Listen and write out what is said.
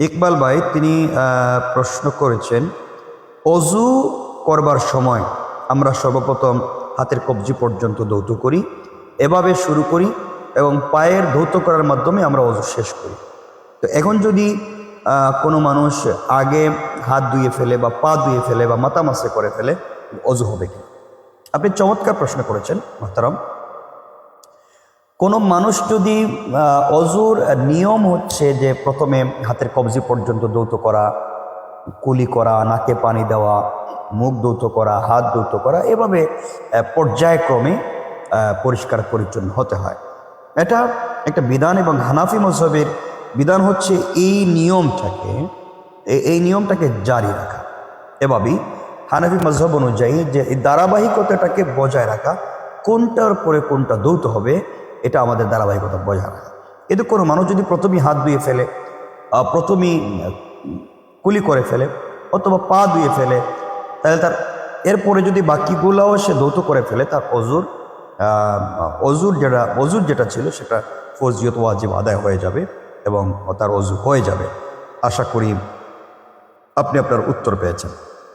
ইকবাল ভাই তিনি প্রশ্ন করেছেন, অজু করবার সময় আমরা সর্বপ্রথম হাতের কবজি পর্যন্ত ধৌত করি, এভাবে শুরু করি এবং পায়ের ধৌত করার মাধ্যমে আমরা অজু শেষ করি। তো এখন যদি কোনো মানুষ আগে হাত ধুয়ে ফেলে বা পা ধুয়ে ফেলে বা মাথা মাসে করে ফেলে, অজু হবে কি? আপনি চমৎকার প্রশ্ন করেছেন মোহতারাম। কোনো মানুষ যদি অজুর নিয়ম হচ্ছে যে প্রথমে হাতের কবজি পর্যন্ত ধৌত করা, কুলি করা, নাকে পানি দেওয়া, মুখ ধৌত করা, হাত ধৌত করা, এভাবে পর্যায়ক্রমে পরিষ্কার পরিচ্ছন্ন হতে হয়। এটা একটা বিধান এবং হানাফি মযহবের বিধান হচ্ছে এই নিয়মটাকে জারি রাখা। এভাবেই হানাফি মযহব অনুযায়ী যে এই ধারাবাহিকতাটাকে বজায় রাখা, কোনটার পরে কোনটা ধৌত হবে, এটা আমাদের ধারাবাহিকতা বজায় রাখা। কিন্তু কোনো মানুষ যদি প্রথমেই হাত ধুয়ে ফেলে, প্রথমেই কুলি করে ফেলে অথবা পা ধুয়ে ফেলে, তাহলে তার এরপরে যদি বাকিগুলাও সে ধৌত করে ফেলে, তার অজুর যেটা ছিল সেটা ফরজিয়ত ওয়াজিব আদায় হয়ে যাবে এবং তার অজু হয়ে যাবে। আশা করি আপনি আপনার উত্তর পেয়েছেন।